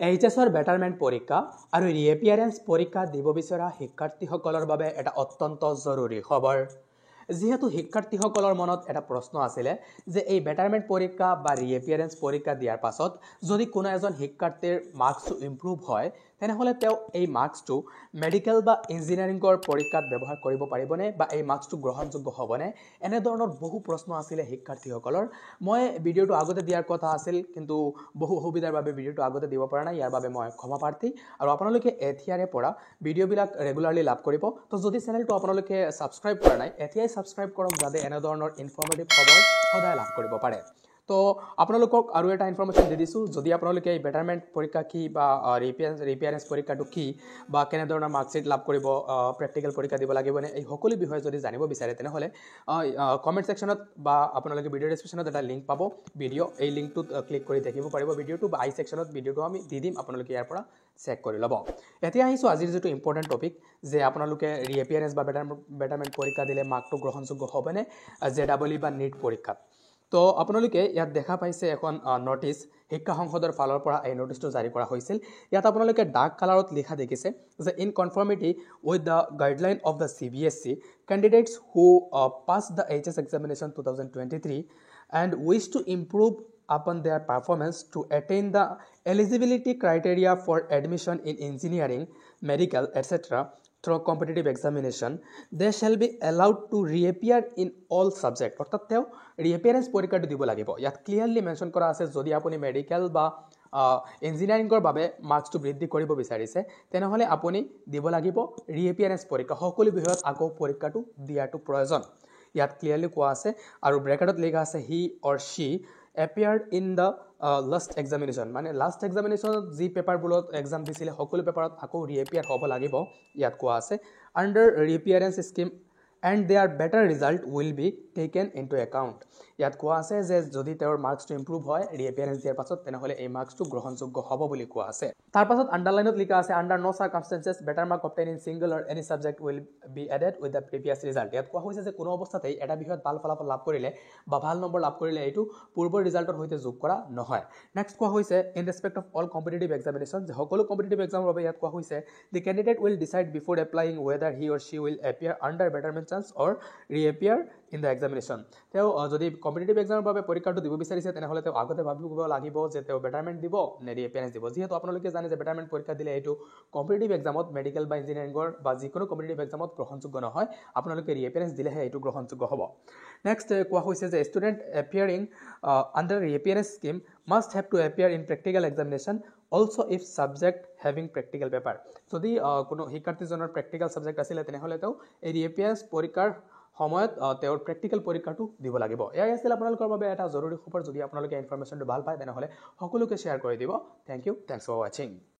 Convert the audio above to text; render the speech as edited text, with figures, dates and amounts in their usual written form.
এইচএছৰ betterment পৰীক্ষা আৰু ৰিএপিয়াৰেন্স পৰীক্ষা দিব বিচৰা শিক্ষাৰ্থীসকলৰ বাবে এটা অত্যন্ত জৰুৰী খবৰ। যেহেতু শিক্ষাৰ্থীসকলৰ মনত এটা প্ৰশ্ন আছিলে যে এই বেটাৰমেণ্ট পৰীক্ষা বা ৰিএপিয়াৰেন্স পৰীক্ষা দিয়াৰ পাছত যদি কোনো এজন শিক্ষাৰ্থীৰ মাৰ্কছটো ইম্প্ৰুভ হয় তেনেহ'লে তেওঁ এই মাৰ্কছটো মেডিকেল বা ইঞ্জিনিয়াৰিঙৰ পৰীক্ষাত ব্যৱহাৰ কৰিব পাৰিবনে বা এই মাৰ্কছটো গ্ৰহণযোগ্য হ'বনে, এনেধৰণৰ বহু প্ৰশ্ন আছিলে শিক্ষাৰ্থীসকলৰ। মই ভিডিঅ'টো আগতে দিয়াৰ কথা আছিল কিন্তু বহু অসুবিধাৰ বাবে ভিডিঅ'টো আগতে দিব পৰা নাই, ইয়াৰ বাবে মই ক্ষমাপ্ৰাৰ্থী। আৰু আপোনালোকে এতিয়াৰে পৰা ভিডিঅ'বিলাক ৰেগুলাৰলি লাভ কৰিব। তো যদি চেনেলটো আপোনালোকে ছাবস্ক্ৰাইব কৰা নাই এতিয়াই ছাবস্ক্ৰাইব কৰক যাতে এনেধৰণৰ ইনফৰ্মেটিভ খবৰ সদায় লাভ কৰিব পাৰে। তো আপোনালোকক আৰু এটা ইনফৰ্মেশ্যন দি দিছোঁ, যদি আপোনালোকে এই বেটাৰমেণ্ট পৰীক্ষা কি বা ৰিপিয়াৰেন্স পৰীক্ষাটো কি বা কেনেধৰণৰ মাৰ্কশ্বিট লাভ কৰিব, প্ৰেক্টিকেল পৰীক্ষা দিব লাগিবনে, এই সকলো বিষয়ে যদি জানিব বিচাৰে তেনেহ'লে কমেণ্ট ছেকশ্যনত বা আপোনালোকে ভিডিঅ' ডেছক্ৰিপশ্যনত এটা লিংক পাব ভিডিঅ', এই লিংকটোত ক্লিক কৰি দেখিব পাৰিব ভিডিঅ'টো, বা আই ছেকশ্যনত ভিডিঅ'টো আমি দি দিম, আপোনালোকে ইয়াৰ পৰা চেক কৰি ল'ব। এতিয়া আহিছোঁ আজিৰ যিটো ইম্পৰ্টেণ্ট টপিক, যে আপোনালোকে ৰিএপিয়াৰেন্স বা বেটাৰমেণ্ট পৰীক্ষা দিলে মাৰ্কটো গ্ৰহণযোগ্য হ'বনে JEE বা NEET পৰীক্ষাত। তো আপোনালোকে ইয়াত দেখা পাইছে এখন নটিচ, শিক্ষা সংসদৰ ফালৰ পৰা এই নটিচটো জাৰি কৰা হৈছিল। ইয়াত আপোনালোকে ডাৰ্ক কালাৰত লিখা দেখিছে যে in conformity with the guideline of the CBSE candidates who passed the HS examination 2023 and wish to improve upon their performance to attain the eligibility criteria for admission in engineering, medical, etc. through competitive examination, they shall be allowed to reappear in all subject. অৰ্থাৎ তেওঁ ৰিএপিয়াৰেন্স পৰীক্ষাটো দিব লাগিব। ইয়াত clearly mention কৰা আছে যদি আপুনি মেডিকেল বা ইঞ্জিনিয়াৰিঙৰ বাবে মাৰ্কছটো বৃদ্ধি কৰিব বিচাৰিছে তেনেহ'লে আপুনি দিব লাগিব ৰিএপিয়াৰেন্স পৰীক্ষা। সকলো বিষয়ত আকৌ পৰীক্ষাটো দিয়াটো প্ৰয়োজন, ইয়াত ক্লিয়াৰলি কোৱা আছে। আৰু ব্ৰেকেটত লিখা আছে হি or Shi appeared in the last examination, মানে লাষ্ট এক্সামিনেশ্যনত যি পেপাৰবোৰত এক্সাম দিছিলে সকলো পেপাৰত আকৌ ৰিএপিয়াৰ হ'ব লাগিব। ইয়াত কোৱা আছে under reappearance scheme and their better result will be taken into account. ইয়াত কোৱা আছে যে যদি তেওঁৰ মাৰ্কছটো ইম্প্ৰুভ হয় ৰিএপিয়াৰেন্স দিয়াৰ পাছত তেনেহ'লে এই মাৰ্কছটো গ্ৰহণযোগ্য হ'ব বুলি কোৱা আছে। তাৰ পাছত আণ্ডাৰলাইনত লিখা আছে under no circumstances better mark obtain in single or any subject will be added with the previous result. ইয়াত কোৱা হৈছে যে কোনো অৱস্থাতেই এটা বিষয়ত ভাল ফলাফল লাভ কৰিলে বা ভাল নম্বৰ লাভ কৰিলে এইটো পূৰ্বৰ ৰিজাল্টৰ সৈতে যোগ কৰা নহয়। নেক্সট কোৱা হৈছে in respect of all competitive examination, যে সকলো কম্পিটিটিভ এক্সামৰ বাবে ইয়াত কোৱা হৈছে the candidate will decide before applying whether he or she will appear under betterment chance or reappear in the examination. তেওঁ যদি কম্পিটিটিভ এক্সামৰ বাবে পৰীক্ষাটো দিব বিচাৰিছে তেনেহ'লে তেওঁ আগতে ভাবিব লাগিব যে তেওঁ বেটাৰমেণ্ট দিব নে ৰিএপিয়াৰেন্স দিব। যিহেতু আপোনালোকে জানে যে বেটাৰমেণ্ট পৰীক্ষা দিলে এইটো কম্পিটিটিভ এক্সামত মেডিকেল বা ইঞ্জিনিয়াৰিঙৰ বা যিকোনো কম্পিটিটিভ এক্সামত গ্ৰহণযোগ্য নহয়, আপোনালোকে ৰিএপিয়াৰেন্স দিলেহে এইটো গ্ৰহণযোগ্য হ'ব। নেক্সট কোৱা হৈছে যে student appearing under reappearance scheme must have to appear in practical examination also' if subject having practical paper. যদি কোনো শিক্ষাৰ্থীজনৰ প্ৰেক্টিকেল ছাবজেক্ট আছিলে তেনেহ'লে তেওঁ এই ৰিএপিয়াৰেন্স পৰীক্ষাৰ সময়ত তেওঁৰ প্ৰেক্টিকেল পৰীক্ষাটো দিব লাগিব। এয়াই আছিল আপোনালোকৰ বাবে এটা জৰুৰী খবৰ। যদি আপোনালোকে ইনফৰ্মেশ্যনটো ভাল পায় তেনেহ'লে সকলোকে শ্বেয়াৰ কৰি দিব। থেংক ইউ, থেংকছ ফৰ ৱাচিং।